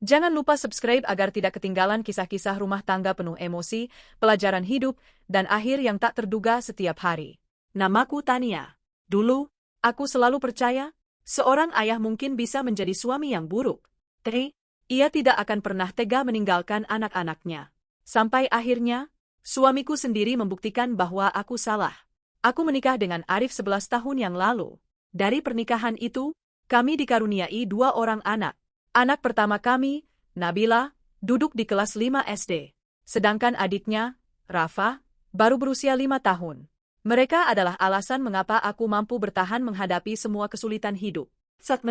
Jangan lupa subscribe agar tidak ketinggalan kisah-kisah rumah tangga penuh emosi, pelajaran hidup, dan akhir yang tak terduga setiap hari. Namaku Tania. Dulu, aku selalu percaya, seorang ayah mungkin bisa menjadi suami yang buruk. Tapi, ia tidak akan pernah tega meninggalkan anak-anaknya. Sampai akhirnya, suamiku sendiri membuktikan bahwa aku salah. Aku menikah dengan Arif 11 tahun yang lalu. Dari pernikahan itu, kami dikaruniai 2 orang anak. Anak pertama kami, Nabila, duduk di kelas 5 SD. Sedangkan adiknya, Rafa, baru berusia 5 tahun. Mereka adalah alasan mengapa aku mampu bertahan menghadapi semua kesulitan hidup. Saat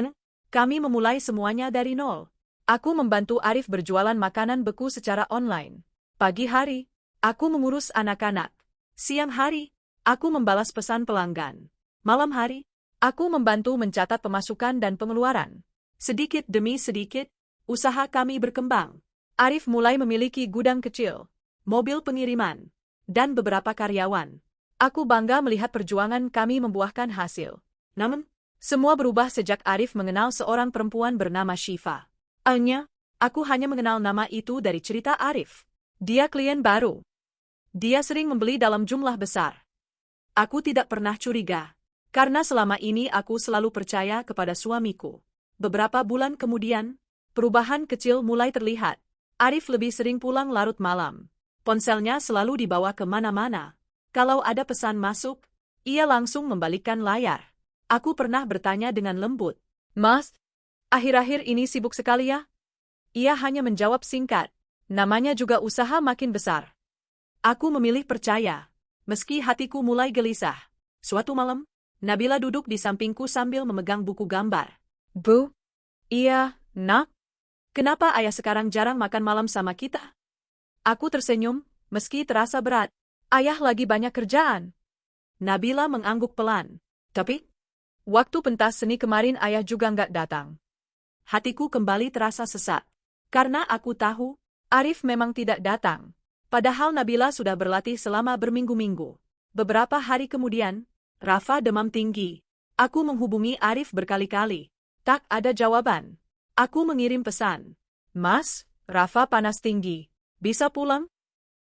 kami memulai semuanya dari nol. Aku membantu Arif berjualan makanan beku secara online. Pagi hari, aku mengurus anak-anak. Siang hari, aku membalas pesan pelanggan. Malam hari, aku membantu mencatat pemasukan dan pengeluaran. Sedikit demi sedikit, usaha kami berkembang. Arif mulai memiliki gudang kecil, mobil pengiriman, dan beberapa karyawan. Aku bangga melihat perjuangan kami membuahkan hasil. Namun, semua berubah sejak Arif mengenal seorang perempuan bernama Syifa. Awalnya, aku hanya mengenal nama itu dari cerita Arif. Dia klien baru. Dia sering membeli dalam jumlah besar. Aku tidak pernah curiga, karena selama ini aku selalu percaya kepada suamiku. Beberapa bulan kemudian, perubahan kecil mulai terlihat. Arif lebih sering pulang larut malam. Ponselnya selalu dibawa kemana-mana. Kalau ada pesan masuk, ia langsung membalikkan layar. Aku pernah bertanya dengan lembut, "Mas, akhir-akhir ini sibuk sekali ya?" Ia hanya menjawab singkat, "Namanya juga usaha makin besar." Aku memilih percaya, meski hatiku mulai gelisah. Suatu malam, Nabila duduk di sampingku sambil memegang buku gambar. "Bu, iya, nak? Kenapa ayah sekarang jarang makan malam sama kita?" Aku tersenyum, meski terasa berat. "Ayah lagi banyak kerjaan." Nabila mengangguk pelan. "Tapi, waktu pentas seni kemarin ayah juga nggak datang." Hatiku kembali terasa sesak. Karena aku tahu, Arif memang tidak datang. Padahal Nabila sudah berlatih selama berminggu-minggu. Beberapa hari kemudian, Rafa demam tinggi. Aku menghubungi Arif berkali-kali. Tak ada jawaban. Aku mengirim pesan. "Mas, Rafa panas tinggi. Bisa pulang?"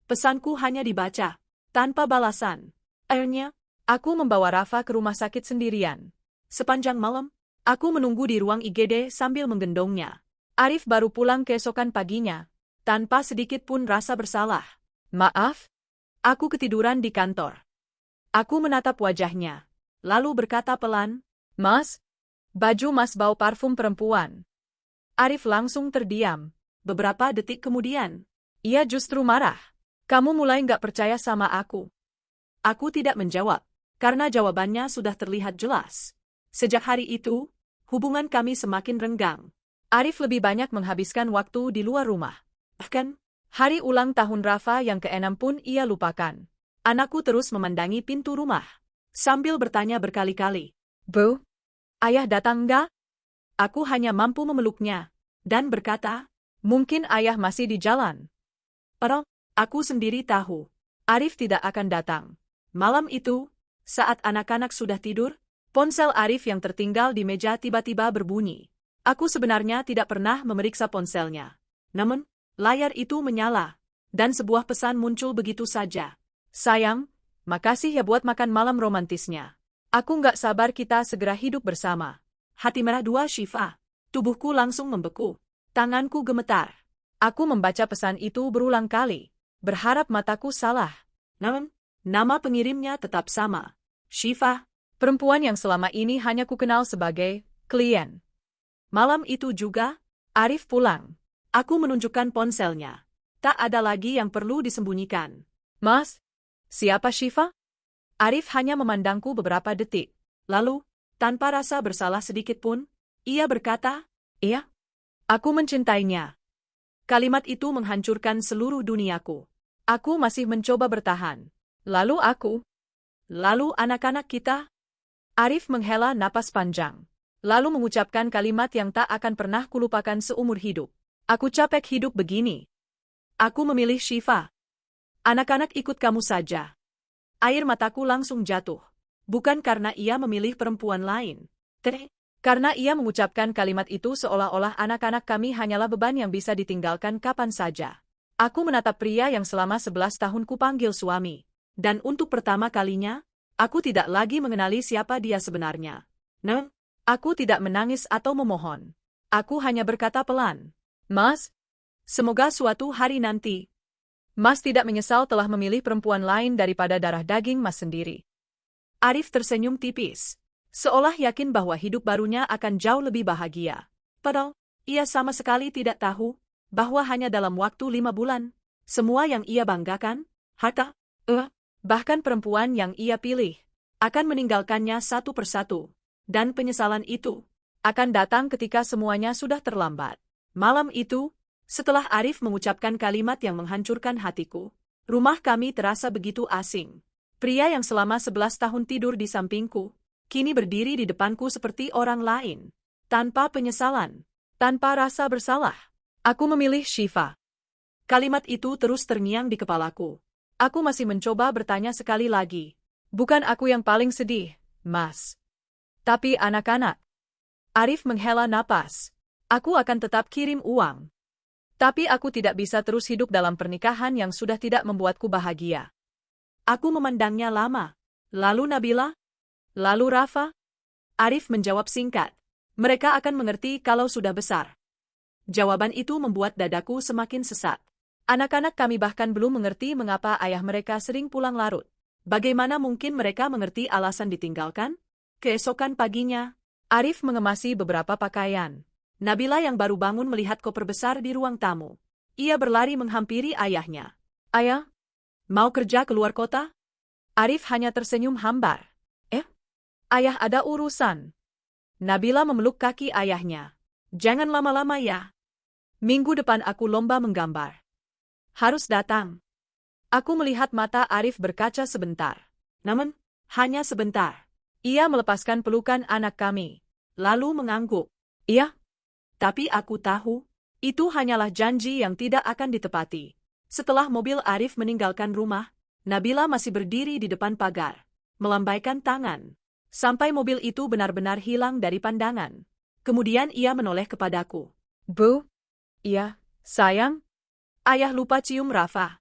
Pesanku hanya dibaca, tanpa balasan. Akhirnya, aku membawa Rafa ke rumah sakit sendirian. Sepanjang malam, aku menunggu di ruang IGD sambil menggendongnya. Arif baru pulang keesokan paginya, tanpa sedikit pun rasa bersalah. "Maaf, aku ketiduran di kantor." Aku menatap wajahnya, lalu berkata pelan, "Mas, baju Mas bau parfum perempuan." Arif langsung terdiam. Beberapa detik kemudian, ia justru marah. "Kamu mulai nggak percaya sama aku?" Aku tidak menjawab, karena jawabannya sudah terlihat jelas. Sejak hari itu, hubungan kami semakin renggang. Arif lebih banyak menghabiskan waktu di luar rumah. Bahkan, hari ulang tahun Rafa yang ke-6 pun ia lupakan. Anakku terus memandangi pintu rumah, sambil bertanya berkali-kali, "Bu, ayah datang nggak?" Aku hanya mampu memeluknya, dan berkata, "Mungkin ayah masih di jalan." Padahal, aku sendiri tahu, Arif tidak akan datang. Malam itu, saat anak-anak sudah tidur, ponsel Arif yang tertinggal di meja tiba-tiba berbunyi. Aku sebenarnya tidak pernah memeriksa ponselnya. Namun, layar itu menyala, dan sebuah pesan muncul begitu saja. "Sayang, makasih ya buat makan malam romantisnya. Aku nggak sabar kita segera hidup bersama." Hati merah 2 Syifa. Tubuhku langsung membeku. Tanganku gemetar. Aku membaca pesan itu berulang kali, berharap mataku salah. Namun, nama pengirimnya tetap sama. Syifa, perempuan yang selama ini hanya kukenal sebagai klien. Malam itu juga, Arif pulang. Aku menunjukkan ponselnya. Tak ada lagi yang perlu disembunyikan. "Mas, siapa Syifa?" Arif hanya memandangku beberapa detik. Lalu, tanpa rasa bersalah sedikit pun, ia berkata, "Iya, aku mencintainya." Kalimat itu menghancurkan seluruh duniaku. Aku masih mencoba bertahan. Lalu anak-anak kita? Arif menghela napas panjang, lalu mengucapkan kalimat yang tak akan pernah kulupakan seumur hidup. "Aku capek hidup begini. Aku memilih Syifa. Anak-anak ikut kamu saja." Air mataku langsung jatuh. Bukan karena ia memilih perempuan lain. Karena ia mengucapkan kalimat itu seolah-olah anak-anak kami hanyalah beban yang bisa ditinggalkan kapan saja. Aku menatap pria yang selama 11 tahun kupanggil suami. Dan untuk pertama kalinya, aku tidak lagi mengenali siapa dia sebenarnya. Aku tidak menangis atau memohon. Aku hanya berkata pelan, "Mas, Semoga suatu hari nanti, Mas tidak menyesal telah memilih perempuan lain daripada darah daging Mas sendiri." Arif tersenyum tipis, seolah yakin bahwa hidup barunya akan jauh lebih bahagia. Padahal, ia sama sekali tidak tahu bahwa hanya dalam waktu 5 bulan, semua yang ia banggakan, harta, bahkan perempuan yang ia pilih, akan meninggalkannya satu persatu. Dan penyesalan itu akan datang ketika semuanya sudah terlambat. Malam itu, setelah Arif mengucapkan kalimat yang menghancurkan hatiku, rumah kami terasa begitu asing. Pria yang selama 11 tahun tidur di sampingku, kini berdiri di depanku seperti orang lain. Tanpa penyesalan, tanpa rasa bersalah. Aku memilih Shiva. Kalimat itu terus terngiang di kepalaku. Aku masih mencoba bertanya sekali lagi. Bukan aku yang paling sedih, Mas. Tapi anak-anak. Arif menghela napas. Aku akan tetap kirim uang. Tapi aku tidak bisa terus hidup dalam pernikahan yang sudah tidak membuatku bahagia. Aku memandangnya lama. Lalu Nabila? Lalu Rafa? Arif menjawab singkat. Mereka akan mengerti kalau sudah besar. Jawaban itu membuat dadaku semakin sesak. Anak-anak kami bahkan belum mengerti mengapa ayah mereka sering pulang larut. Bagaimana mungkin mereka mengerti alasan ditinggalkan? Keesokan paginya, Arif mengemasi beberapa pakaian. Nabila yang baru bangun melihat koper besar di ruang tamu. Ia berlari menghampiri ayahnya. "Ayah, mau kerja keluar kota?" Arif hanya tersenyum hambar. Ayah ada urusan." Nabila memeluk kaki ayahnya. "Jangan lama-lama ya. Minggu depan aku lomba menggambar. Harus datang." Aku melihat mata Arif berkaca sebentar. Namun, hanya sebentar. Ia melepaskan pelukan anak kami. Lalu mengangguk. "Iya, tapi aku tahu, itu hanyalah janji yang tidak akan ditepati." Setelah mobil Arif meninggalkan rumah, Nabila masih berdiri di depan pagar, melambaikan tangan, sampai mobil itu benar-benar hilang dari pandangan. Kemudian ia menoleh kepadaku. "Bu?" "Iya, sayang." "Ayah lupa cium Rafa."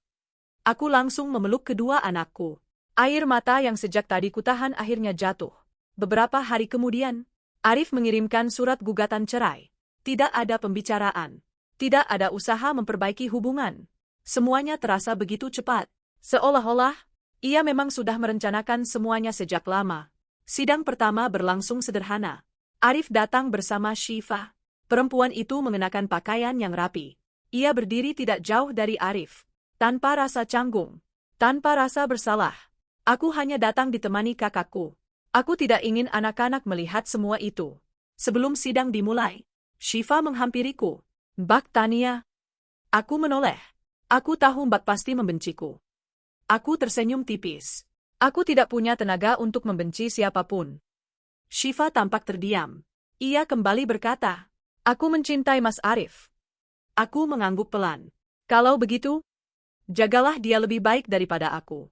Aku langsung memeluk kedua anakku. Air mata yang sejak tadi kutahan akhirnya jatuh. Beberapa hari kemudian, Arif mengirimkan surat gugatan cerai. Tidak ada pembicaraan. Tidak ada usaha memperbaiki hubungan. Semuanya terasa begitu cepat. Seolah-olah, ia memang sudah merencanakan semuanya sejak lama. Sidang pertama berlangsung sederhana. Arif datang bersama Shiva. Perempuan itu mengenakan pakaian yang rapi. Ia berdiri tidak jauh dari Arif. Tanpa rasa canggung. Tanpa rasa bersalah. Aku hanya datang ditemani kakakku. Aku tidak ingin anak-anak melihat semua itu. Sebelum sidang dimulai, Shiva menghampiriku. "Mbak Tania." Aku menoleh. Aku tahu Mbak pasti membenciku. Aku tersenyum tipis. Aku tidak punya tenaga untuk membenci siapapun. Shiva tampak terdiam. Ia kembali berkata, "Aku mencintai Mas Arif." Aku mengangguk pelan. "Kalau begitu, jagalah dia lebih baik daripada aku."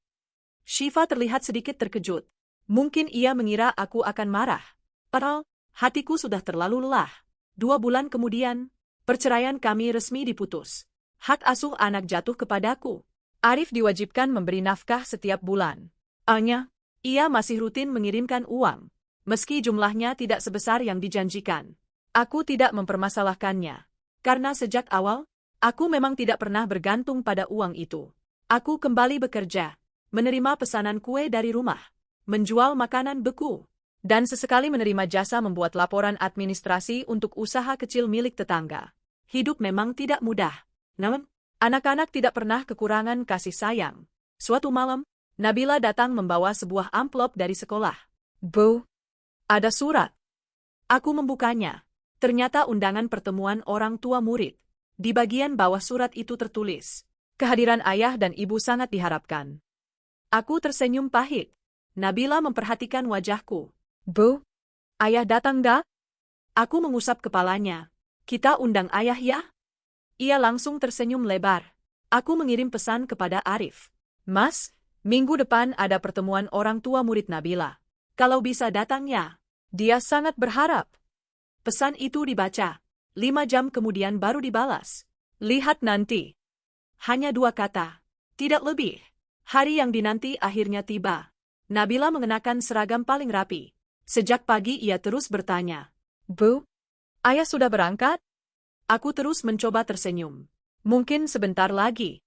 Shiva terlihat sedikit terkejut. Mungkin ia mengira aku akan marah. Padahal, hatiku sudah terlalu lelah. 2 bulan kemudian, perceraian kami resmi diputus. Hak asuh anak jatuh kepadaku. Arif diwajibkan memberi nafkah setiap bulan. Hanya, ia masih rutin mengirimkan uang, meski jumlahnya tidak sebesar yang dijanjikan. Aku tidak mempermasalahkannya. Karena sejak awal, aku memang tidak pernah bergantung pada uang itu. Aku kembali bekerja, menerima pesanan kue dari rumah, menjual makanan beku, dan sesekali menerima jasa membuat laporan administrasi untuk usaha kecil milik tetangga. Hidup memang tidak mudah. Namun, anak-anak tidak pernah kekurangan kasih sayang. Suatu malam, Nabila datang membawa sebuah amplop dari sekolah. "Bu, ada surat." Aku membukanya. Ternyata undangan pertemuan orang tua murid. Di bagian bawah surat itu tertulis, "Kehadiran ayah dan ibu sangat diharapkan." Aku tersenyum pahit. Nabila memperhatikan wajahku. "Bu, ayah datang gak?" Aku mengusap kepalanya. "Kita undang ayah ya?" Ia langsung tersenyum lebar. Aku mengirim pesan kepada Arif. "Mas, minggu depan ada pertemuan orang tua murid Nabila. Kalau bisa datang ya." Dia sangat berharap. Pesan itu dibaca. 5 jam kemudian baru dibalas. Lihat nanti. Hanya 2 kata. Tidak lebih. Hari yang dinanti akhirnya tiba. Nabila mengenakan seragam paling rapi. Sejak pagi ia terus bertanya. Bu, ayah sudah berangkat? Aku terus mencoba tersenyum. Mungkin sebentar lagi.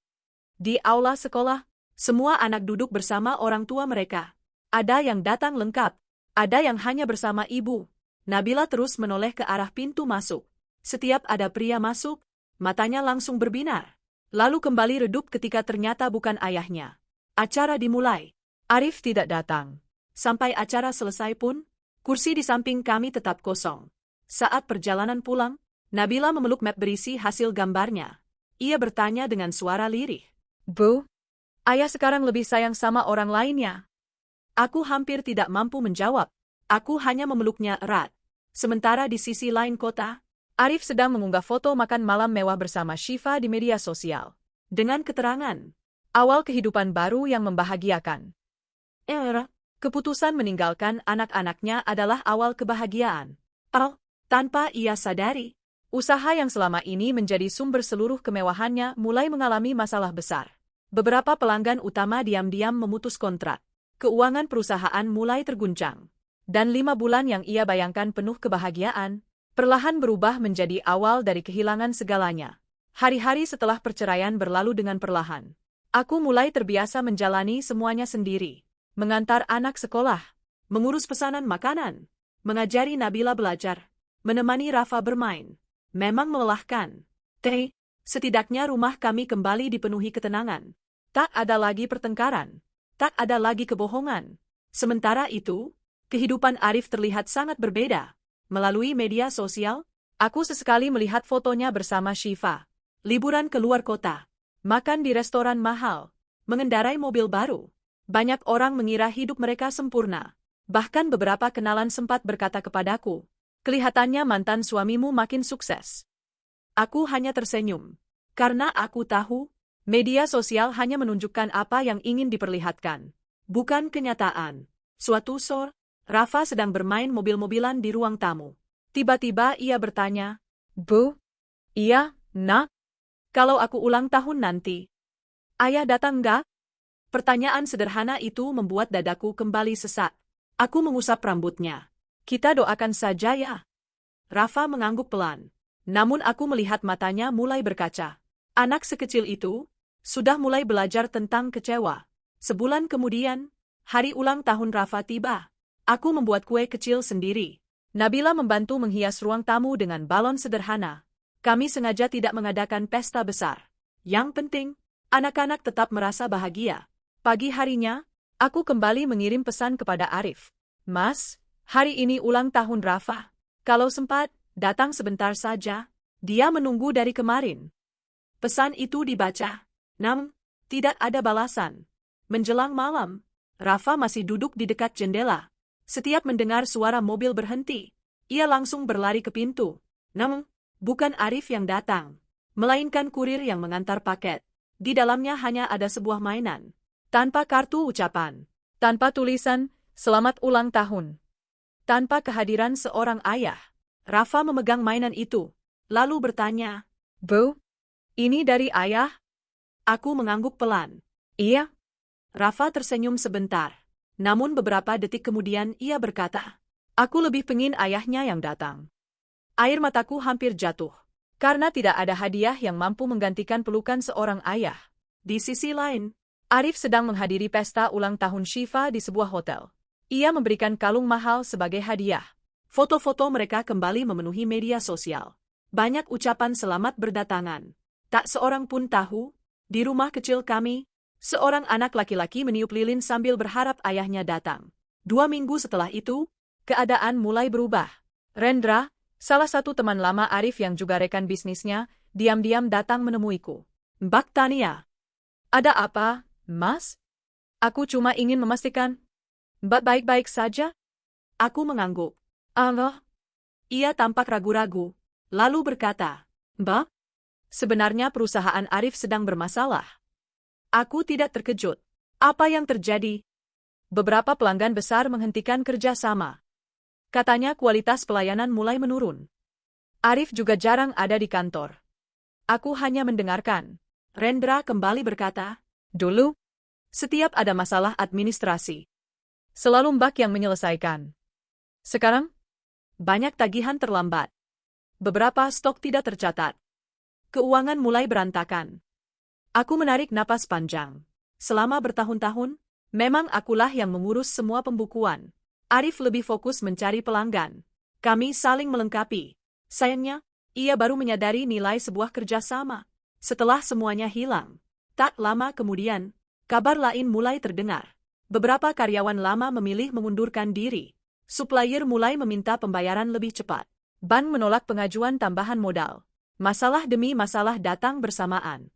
Di aula sekolah, semua anak duduk bersama orang tua mereka. Ada yang datang lengkap. Ada yang hanya bersama ibu. Nabila terus menoleh ke arah pintu masuk. Setiap ada pria masuk, matanya langsung berbinar. Lalu kembali redup ketika ternyata bukan ayahnya. Acara dimulai. Arif tidak datang. Sampai acara selesai pun, kursi di samping kami tetap kosong. Saat perjalanan pulang, Nabila memeluk map berisi hasil gambarnya. Ia bertanya dengan suara lirih. Bu, ayah sekarang lebih sayang sama orang lainnya. Aku hampir tidak mampu menjawab. Aku hanya memeluknya erat. Sementara di sisi lain kota, Arif sedang mengunggah foto makan malam mewah bersama Syifa di media sosial. Dengan keterangan, Awal kehidupan baru yang membahagiakan. Keputusan meninggalkan anak-anaknya adalah awal kebahagiaan. Tanpa ia sadari, Usaha yang selama ini menjadi sumber seluruh kemewahannya mulai mengalami masalah besar. Beberapa pelanggan utama diam-diam memutus kontrak. Keuangan perusahaan mulai terguncang. Dan 5 bulan yang ia bayangkan penuh kebahagiaan, perlahan berubah menjadi awal dari kehilangan segalanya. Hari-hari setelah perceraian berlalu dengan perlahan. Aku mulai terbiasa menjalani semuanya sendiri. Mengantar anak sekolah, mengurus pesanan makanan, mengajari Nabila belajar, menemani Rafa bermain. Memang melelahkan. Setidaknya rumah kami kembali dipenuhi ketenangan. Tak ada lagi pertengkaran. Tak ada lagi kebohongan. Sementara itu, kehidupan Arif terlihat sangat berbeda. Melalui media sosial, aku sesekali melihat fotonya bersama Syifa. Liburan ke luar kota. Makan di restoran mahal. Mengendarai mobil baru. Banyak orang mengira hidup mereka sempurna. Bahkan beberapa kenalan sempat berkata kepadaku, kelihatannya mantan suamimu makin sukses. Aku hanya tersenyum. Karena aku tahu, media sosial hanya menunjukkan apa yang ingin diperlihatkan. Bukan kenyataan. Suatu sore, Rafa sedang bermain mobil-mobilan di ruang tamu. Tiba-tiba ia bertanya, Bu? Iya, nak? Kalau aku ulang tahun nanti, ayah datang nggak? Pertanyaan sederhana itu membuat dadaku kembali sesak. Aku mengusap rambutnya. Kita doakan saja ya. Rafa mengangguk pelan. Namun aku melihat matanya mulai berkaca. Anak sekecil itu sudah mulai belajar tentang kecewa. Sebulan kemudian, hari ulang tahun Rafa tiba. Aku membuat kue kecil sendiri. Nabila membantu menghias ruang tamu dengan balon sederhana. Kami sengaja tidak mengadakan pesta besar. Yang penting, anak-anak tetap merasa bahagia. Pagi harinya, aku kembali mengirim pesan kepada Arif. Mas, hari ini ulang tahun Rafa. Kalau sempat, datang sebentar saja. Dia menunggu dari kemarin. Pesan itu dibaca. Namun, tidak ada balasan. Menjelang malam, Rafa masih duduk di dekat jendela. Setiap mendengar suara mobil berhenti, ia langsung berlari ke pintu. Namun, bukan Arif yang datang, melainkan kurir yang mengantar paket. Di dalamnya hanya ada sebuah mainan. Tanpa kartu ucapan. Tanpa tulisan, selamat ulang tahun. Tanpa kehadiran seorang ayah, Rafa memegang mainan itu, lalu bertanya, Bu, ini dari ayah? Aku mengangguk pelan. Iya. Rafa tersenyum sebentar, namun beberapa detik kemudian ia berkata, aku lebih pengin ayahnya yang datang. Air mataku hampir jatuh, karena tidak ada hadiah yang mampu menggantikan pelukan seorang ayah. Di sisi lain, Arif sedang menghadiri pesta ulang tahun Syifa di sebuah hotel. Ia memberikan kalung mahal sebagai hadiah. Foto-foto mereka kembali memenuhi media sosial. Banyak ucapan selamat berdatangan. Tak seorang pun tahu, di rumah kecil kami, seorang anak laki-laki meniup lilin sambil berharap ayahnya datang. 2 minggu setelah itu, keadaan mulai berubah. Rendra, salah satu teman lama Arif yang juga rekan bisnisnya, diam-diam datang menemuiku. Mbak Tania. Ada apa, Mas? Aku cuma ingin memastikan. Mbak baik-baik saja? Aku mengangguk. Allah. Ia tampak ragu-ragu, lalu berkata, Mbak, sebenarnya perusahaan Arif sedang bermasalah. Aku tidak terkejut. Apa yang terjadi? Beberapa pelanggan besar menghentikan kerjasama. Katanya kualitas pelayanan mulai menurun. Arif juga jarang ada di kantor. Aku hanya mendengarkan. Rendra kembali berkata, Dulu, setiap ada masalah administrasi, selalu Mbak yang menyelesaikan. Sekarang, banyak tagihan terlambat. Beberapa stok tidak tercatat. Keuangan mulai berantakan. Aku menarik napas panjang. Selama bertahun-tahun, memang akulah yang mengurus semua pembukuan. Arif lebih fokus mencari pelanggan. Kami saling melengkapi. Sayangnya, ia baru menyadari nilai sebuah kerjasama. Setelah semuanya hilang, tak lama kemudian, kabar lain mulai terdengar. Beberapa karyawan lama memilih mengundurkan diri. Supplier mulai meminta pembayaran lebih cepat. Bank menolak pengajuan tambahan modal. Masalah demi masalah datang bersamaan.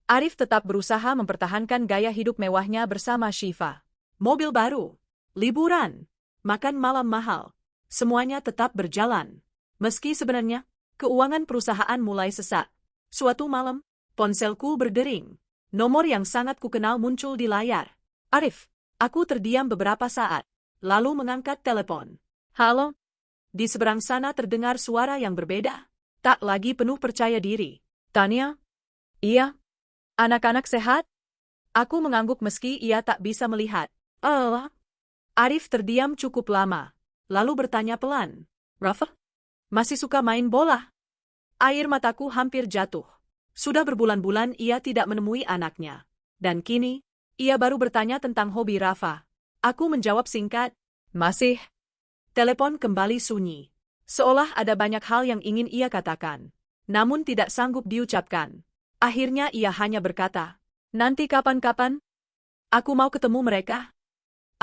Arif tetap berusaha mempertahankan gaya hidup mewahnya bersama Shiva. Mobil baru, liburan, makan malam mahal, semuanya tetap berjalan. Meski sebenarnya, keuangan perusahaan mulai sesak. Suatu malam, ponselku berdering. Nomor yang sangat kukenal muncul di layar. Arif, aku terdiam beberapa saat, lalu mengangkat telepon. Halo? Di seberang sana terdengar suara yang berbeda. Tak lagi penuh percaya diri. Tania? Iya. Anak-anak sehat? Aku mengangguk meski ia tak bisa melihat. Arif terdiam cukup lama, lalu bertanya pelan. Rafa? Masih suka main bola? Air mataku hampir jatuh. Sudah berbulan-bulan ia tidak menemui anaknya. Dan kini, ia baru bertanya tentang hobi Rafa. Aku menjawab singkat, masih. Telepon kembali sunyi. Seolah ada banyak hal yang ingin ia katakan. Namun tidak sanggup diucapkan. Akhirnya ia hanya berkata, nanti kapan-kapan? Aku mau ketemu mereka.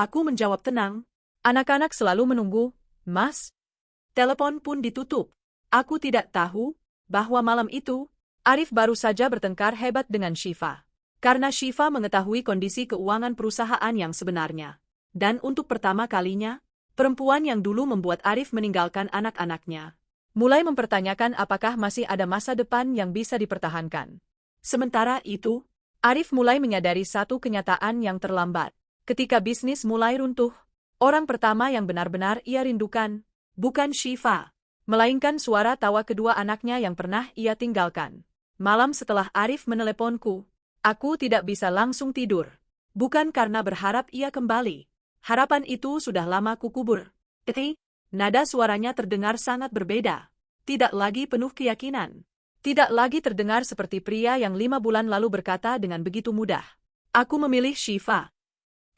Aku menjawab tenang. Anak-anak selalu menunggu, Mas. Telepon pun ditutup. Aku tidak tahu bahwa malam itu, Arif baru saja bertengkar hebat dengan Shiva. Karena Shiva mengetahui kondisi keuangan perusahaan yang sebenarnya. Dan untuk pertama kalinya, perempuan yang dulu membuat Arif meninggalkan anak-anaknya mulai mempertanyakan apakah masih ada masa depan yang bisa dipertahankan. Sementara itu, Arif mulai menyadari satu kenyataan yang terlambat. Ketika bisnis mulai runtuh, orang pertama yang benar-benar ia rindukan bukan Shiva, melainkan suara tawa kedua anaknya yang pernah ia tinggalkan. Malam setelah Arif meneleponku, aku tidak bisa langsung tidur. Bukan karena berharap ia kembali. Harapan itu sudah lama kukubur. Nada suaranya terdengar sangat berbeda. Tidak lagi penuh keyakinan. Tidak lagi terdengar seperti pria yang 5 bulan lalu berkata dengan begitu mudah. Aku memilih Shiva.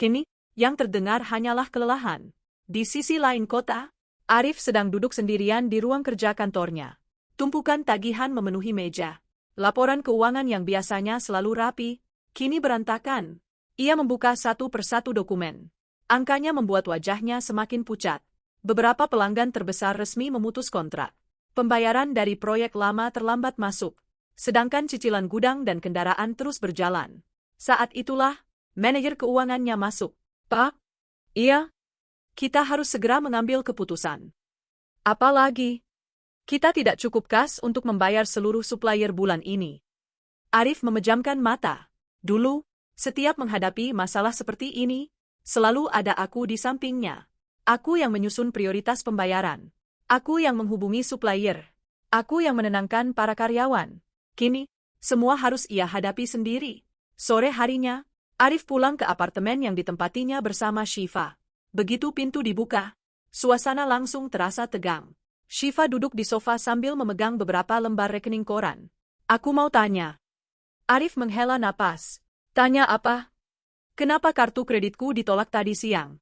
Kini, yang terdengar hanyalah kelelahan. Di sisi lain kota, Arif sedang duduk sendirian di ruang kerja kantornya. Tumpukan tagihan memenuhi meja. Laporan keuangan yang biasanya selalu rapi, kini berantakan. Ia membuka satu persatu dokumen. Angkanya membuat wajahnya semakin pucat. Beberapa pelanggan terbesar resmi memutus kontrak. Pembayaran dari proyek lama terlambat masuk. Sedangkan cicilan gudang dan kendaraan terus berjalan. Saat itulah, manajer keuangannya masuk. Pak? Iya? Kita harus segera mengambil keputusan. Apalagi? Kita tidak cukup kas untuk membayar seluruh supplier bulan ini. Arif memejamkan mata. Dulu, setiap menghadapi masalah seperti ini, selalu ada aku di sampingnya. Aku yang menyusun prioritas pembayaran. Aku yang menghubungi supplier. Aku yang menenangkan para karyawan. Kini, semua harus ia hadapi sendiri. Sore harinya, Arif pulang ke apartemen yang ditempatinya bersama Shiva. Begitu pintu dibuka, suasana langsung terasa tegang. Shiva duduk di sofa sambil memegang beberapa lembar rekening koran. Aku mau tanya. Arif menghela napas. Tanya apa? Kenapa kartu kreditku ditolak tadi siang?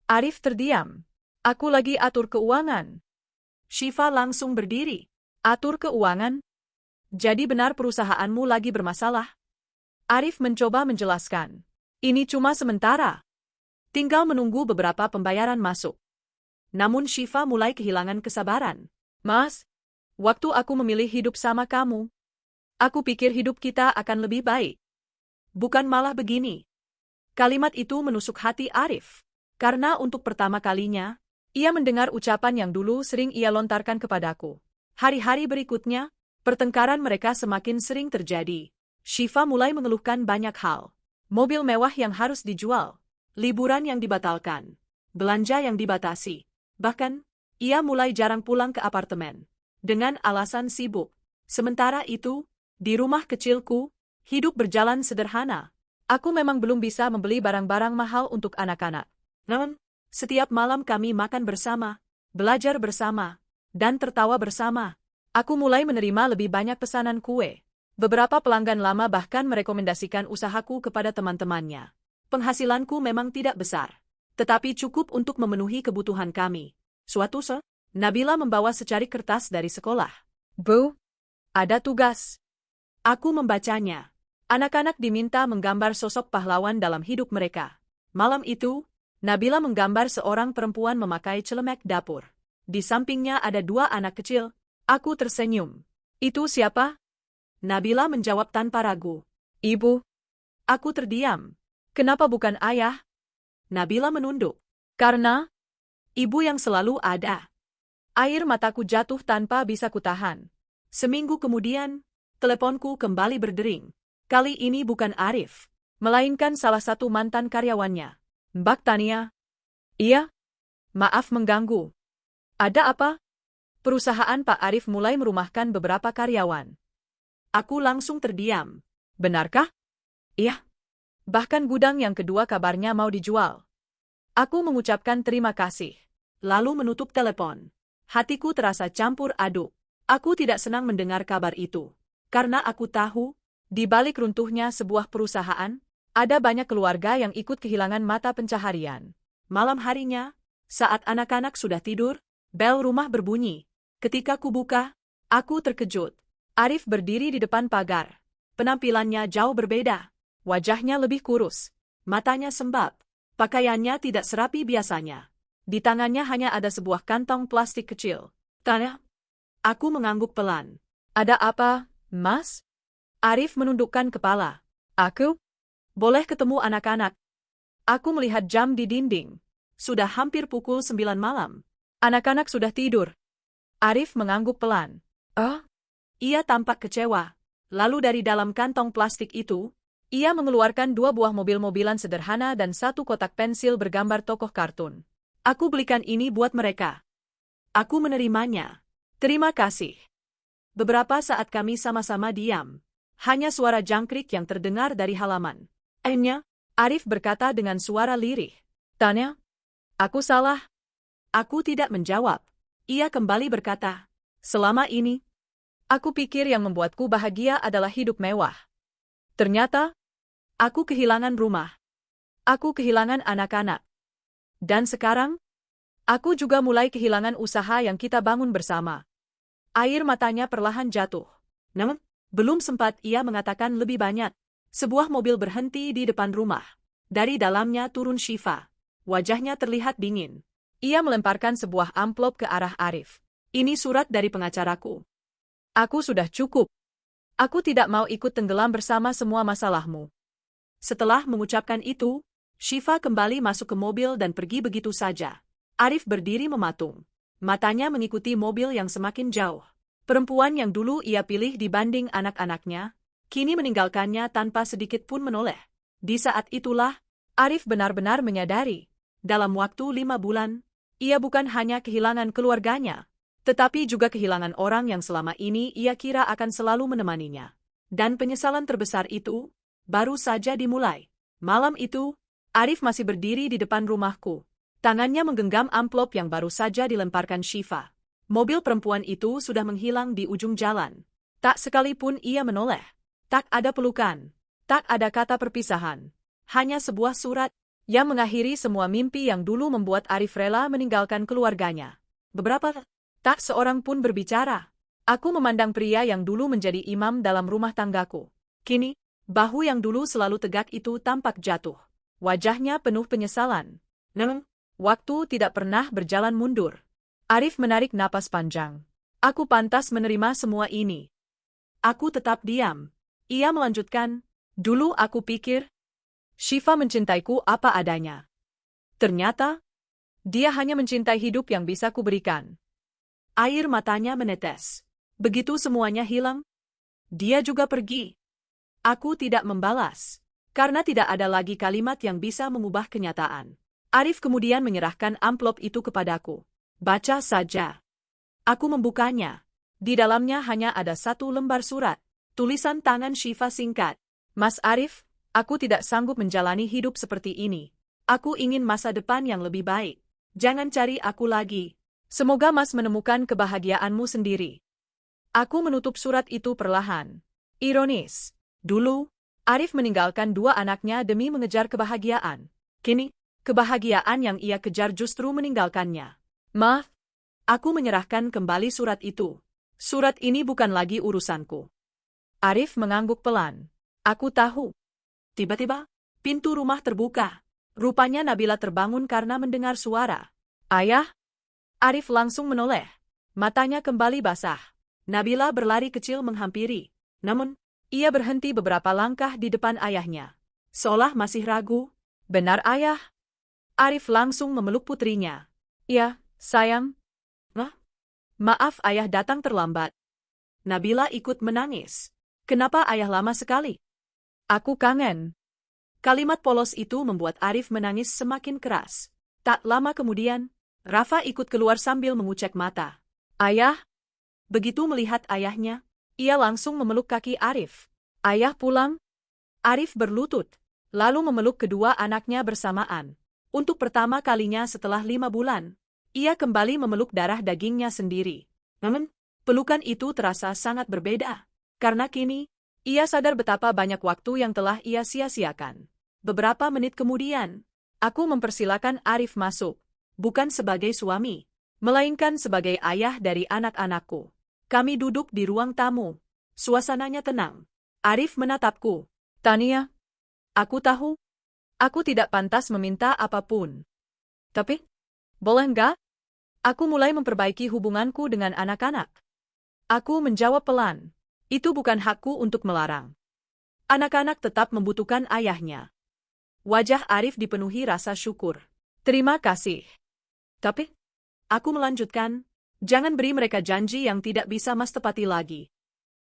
Arif terdiam. Aku lagi atur keuangan. Shiva langsung berdiri. Atur keuangan? Jadi benar perusahaanmu lagi bermasalah? Arif mencoba menjelaskan. Ini cuma sementara. Tinggal menunggu beberapa pembayaran masuk. Namun Shiva mulai kehilangan kesabaran. Mas, waktu aku memilih hidup sama kamu, aku pikir hidup kita akan lebih baik. Bukan malah begini. Kalimat itu menusuk hati Arif. Karena untuk pertama kalinya, ia mendengar ucapan yang dulu sering ia lontarkan kepadaku. Hari-hari berikutnya, pertengkaran mereka semakin sering terjadi. Shiva mulai mengeluhkan banyak hal. Mobil mewah yang harus dijual. Liburan yang dibatalkan, belanja yang dibatasi, Bahkan, ia mulai jarang pulang ke apartemen. Dengan alasan sibuk. Sementara itu, di rumah kecilku, hidup berjalan sederhana. Aku memang belum bisa membeli barang-barang mahal untuk anak-anak. Namun, setiap malam kami makan bersama, belajar bersama, dan tertawa bersama. Aku mulai menerima lebih banyak pesanan kue. Beberapa pelanggan lama bahkan merekomendasikan usahaku kepada teman-temannya. Penghasilanku memang tidak besar, tetapi cukup untuk memenuhi kebutuhan kami. Suatu saat, Nabila membawa secari kertas dari sekolah. Bu, ada tugas. Aku membacanya. Anak-anak diminta menggambar sosok pahlawan dalam hidup mereka. Malam itu, Nabila menggambar seorang perempuan memakai celemek dapur. Di sampingnya ada 2 anak kecil. Aku tersenyum. Itu siapa? Nabila menjawab tanpa ragu. Ibu. Aku terdiam. Kenapa bukan ayah? Nabila menunduk. Karena ibu yang selalu ada. Air mataku jatuh tanpa bisa kutahan. Seminggu kemudian, teleponku kembali berdering. Kali ini bukan Arif, melainkan salah satu mantan karyawannya. Mbak Tania. Iya? Maaf mengganggu. Ada apa? Perusahaan Pak Arif mulai merumahkan beberapa karyawan. Aku langsung terdiam. Benarkah? Iya. Bahkan gudang yang kedua kabarnya mau dijual. Aku mengucapkan terima kasih. Lalu menutup telepon. Hatiku terasa campur aduk. Aku tidak senang mendengar kabar itu. Karena aku tahu, di balik runtuhnya sebuah perusahaan, ada banyak keluarga yang ikut kehilangan mata pencaharian. Malam harinya, saat anak-anak sudah tidur, bel rumah berbunyi. Ketika kubuka, aku terkejut. Arif berdiri di depan pagar. Penampilannya jauh berbeda. Wajahnya lebih kurus. Matanya sembab. Pakaiannya tidak serapi biasanya. Di tangannya hanya ada sebuah kantong plastik kecil. Tanya. Aku mengangguk pelan. Ada apa, Mas? Arif menundukkan kepala. Aku? Boleh ketemu anak-anak. Aku melihat jam di dinding. Sudah hampir pukul 9 malam. Anak-anak sudah tidur. Arif mengangguk pelan. Oh? Ia tampak kecewa. Lalu dari dalam kantong plastik itu, ia mengeluarkan 2 buah mobil-mobilan sederhana dan 1 kotak pensil bergambar tokoh kartun. Aku belikan ini buat mereka. Aku menerimanya. Terima kasih. Beberapa saat kami sama-sama diam. Hanya suara jangkrik yang terdengar dari halaman. Akhirnya, Arif berkata dengan suara lirih. Tanya, aku salah? Aku tidak menjawab. Ia kembali berkata, selama ini, aku pikir yang membuatku bahagia adalah hidup mewah. Ternyata, aku kehilangan rumah. Aku kehilangan anak-anak. Dan sekarang, aku juga mulai kehilangan usaha yang kita bangun bersama. Air matanya perlahan jatuh. Namun, belum sempat ia mengatakan lebih banyak. Sebuah mobil berhenti di depan rumah. Dari dalamnya turun Syifa. Wajahnya terlihat dingin. Ia melemparkan sebuah amplop ke arah Arif. Ini surat dari pengacaraku. Aku sudah cukup. Aku tidak mau ikut tenggelam bersama semua masalahmu. Setelah mengucapkan itu, Syifa kembali masuk ke mobil dan pergi begitu saja. Arif berdiri mematung. Matanya mengikuti mobil yang semakin jauh. Perempuan yang dulu ia pilih dibanding anak-anaknya, kini meninggalkannya tanpa sedikit pun menoleh. Di saat itulah, Arif benar-benar menyadari. Dalam waktu 5 bulan, ia bukan hanya kehilangan keluarganya, tetapi juga kehilangan orang yang selama ini ia kira akan selalu menemaninya. Dan penyesalan terbesar itu, baru saja dimulai. Malam itu, Arif masih berdiri di depan rumahku. Tangannya menggenggam amplop yang baru saja dilemparkan Syifa. Mobil perempuan itu sudah menghilang di ujung jalan. Tak sekalipun ia menoleh. Tak ada pelukan. Tak ada kata perpisahan. Hanya sebuah surat yang mengakhiri semua mimpi yang dulu membuat Arif rela meninggalkan keluarganya. Beberapa tak seorang pun berbicara. Aku memandang pria yang dulu menjadi imam dalam rumah tanggaku. Kini, bahu yang dulu selalu tegak itu tampak jatuh. Wajahnya penuh penyesalan. Namun, waktu tidak pernah berjalan mundur. Arif menarik napas panjang. Aku pantas menerima semua ini. Aku tetap diam. Ia melanjutkan, dulu aku pikir, Syifa mencintaiku apa adanya. Ternyata, dia hanya mencintai hidup yang bisa kuberikan. Air matanya menetes. Begitu semuanya hilang, dia juga pergi. Aku tidak membalas, karena tidak ada lagi kalimat yang bisa mengubah kenyataan. Arif kemudian menyerahkan amplop itu kepadaku. Baca saja. Aku membukanya. Di dalamnya hanya ada satu lembar surat. Tulisan tangan Syifa singkat. Mas Arif, aku tidak sanggup menjalani hidup seperti ini. Aku ingin masa depan yang lebih baik. Jangan cari aku lagi. Semoga Mas menemukan kebahagiaanmu sendiri. Aku menutup surat itu perlahan. Ironis. Dulu, Arif meninggalkan dua anaknya demi mengejar kebahagiaan. Kini, kebahagiaan yang ia kejar justru meninggalkannya. Maaf, aku menyerahkan kembali surat itu. Surat ini bukan lagi urusanku. Arif mengangguk pelan. Aku tahu. Tiba-tiba, pintu rumah terbuka. Rupanya Nabila terbangun karena mendengar suara. Ayah? Arif langsung menoleh. Matanya kembali basah. Nabila berlari kecil menghampiri. Namun, ia berhenti beberapa langkah di depan ayahnya. Seolah masih ragu. Benar ayah? Arif langsung memeluk putrinya. Ya, sayang. Maaf ayah datang terlambat. Nabila ikut menangis. Kenapa ayah lama sekali? Aku kangen. Kalimat polos itu membuat Arif menangis semakin keras. Tak lama kemudian, Rafa ikut keluar sambil mengucek mata. Ayah? Begitu melihat ayahnya, ia langsung memeluk kaki Arif. Ayah pulang? Arif berlutut, lalu memeluk kedua anaknya bersamaan. Untuk pertama kalinya setelah 5 bulan, ia kembali memeluk darah dagingnya sendiri. Namun, pelukan itu terasa sangat berbeda. Karena kini, ia sadar betapa banyak waktu yang telah ia sia-siakan. Beberapa menit kemudian, aku mempersilakan Arif masuk, bukan sebagai suami, melainkan sebagai ayah dari anak-anakku. Kami duduk di ruang tamu. Suasananya tenang. Arif menatapku. Tania, aku tahu. Aku tidak pantas meminta apapun. Tapi, boleh enggak? Aku mulai memperbaiki hubunganku dengan anak-anak. Aku menjawab pelan. Itu bukan hakku untuk melarang. Anak-anak tetap membutuhkan ayahnya. Wajah Arif dipenuhi rasa syukur. Terima kasih. Tapi, aku melanjutkan, jangan beri mereka janji yang tidak bisa Mas tepati lagi.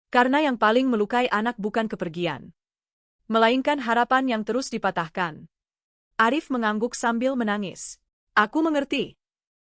Karena yang paling melukai anak bukan kepergian, melainkan harapan yang terus dipatahkan. Arif mengangguk sambil menangis. Aku mengerti.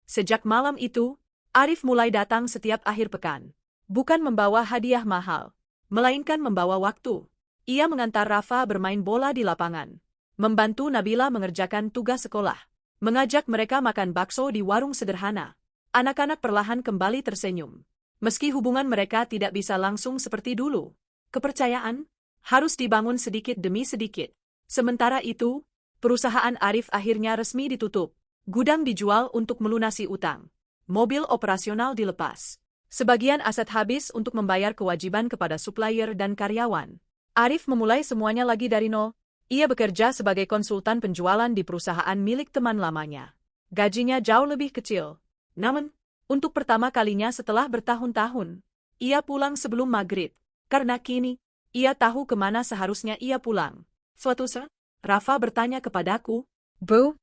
Sejak malam itu, Arif mulai datang setiap akhir pekan. Bukan membawa hadiah mahal, melainkan membawa waktu. Ia mengantar Rafa bermain bola di lapangan, membantu Nabila mengerjakan tugas sekolah, mengajak mereka makan bakso di warung sederhana. Anak-anak perlahan kembali tersenyum. Meski hubungan mereka tidak bisa langsung seperti dulu, kepercayaan harus dibangun sedikit demi sedikit. Sementara itu, perusahaan Arif akhirnya resmi ditutup. Gudang dijual untuk melunasi utang. Mobil operasional dilepas. Sebagian aset habis untuk membayar kewajiban kepada supplier dan karyawan. Arif memulai semuanya lagi dari nol. Ia bekerja sebagai konsultan penjualan di perusahaan milik teman lamanya. Gajinya jauh lebih kecil. Namun, untuk pertama kalinya setelah bertahun-tahun, ia pulang sebelum maghrib. Karena kini, ia tahu kemana seharusnya ia pulang. Suatu saat, Rafa bertanya kepadaku, Bu,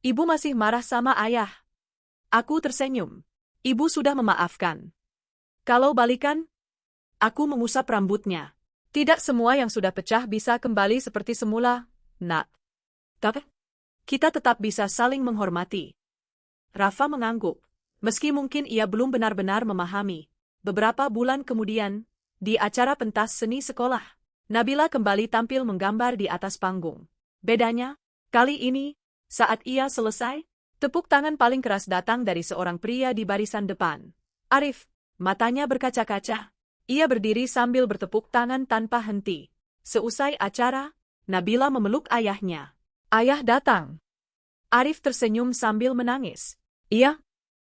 ibu masih marah sama ayah? Aku tersenyum. Ibu sudah memaafkan. Kalau balikan, aku mengusap rambutnya. Tidak semua yang sudah pecah bisa kembali seperti semula, Nak. Tapi, kita tetap bisa saling menghormati. Rafa mengangguk. Meski mungkin ia belum benar-benar memahami. Beberapa bulan kemudian, di acara pentas seni sekolah, Nabila kembali tampil menggambar di atas panggung. Bedanya, kali ini, saat ia selesai, tepuk tangan paling keras datang dari seorang pria di barisan depan. Arif. Matanya berkaca-kaca. Ia berdiri sambil bertepuk tangan tanpa henti. Seusai acara, Nabila memeluk ayahnya. Ayah datang. Arif tersenyum sambil menangis. Iya.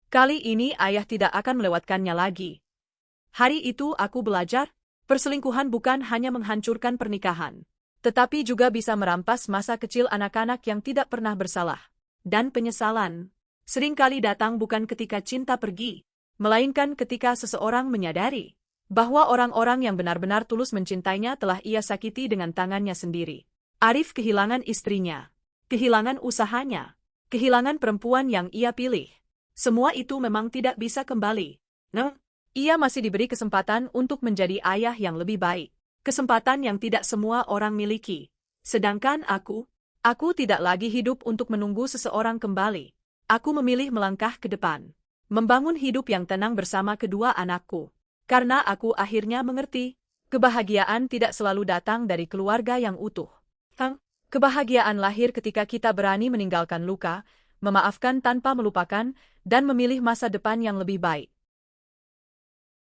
Kali ini ayah tidak akan melewatkannya lagi. Hari itu aku belajar, perselingkuhan bukan hanya menghancurkan pernikahan, tetapi juga bisa merampas masa kecil anak-anak yang tidak pernah bersalah. Dan penyesalan seringkali datang bukan ketika cinta pergi, melainkan ketika seseorang menyadari bahwa orang-orang yang benar-benar tulus mencintainya telah ia sakiti dengan tangannya sendiri. Arif kehilangan istrinya, kehilangan usahanya, kehilangan perempuan yang ia pilih. Semua itu memang tidak bisa kembali. Namun, ia masih diberi kesempatan untuk menjadi ayah yang lebih baik. Kesempatan yang tidak semua orang miliki. Sedangkan aku tidak lagi hidup untuk menunggu seseorang kembali. Aku memilih melangkah ke depan. membangun hidup yang tenang bersama kedua anakku. Karena aku akhirnya mengerti, kebahagiaan tidak selalu datang dari keluarga yang utuh. Kebahagiaan lahir ketika kita berani meninggalkan luka, memaafkan tanpa melupakan, dan memilih masa depan yang lebih baik.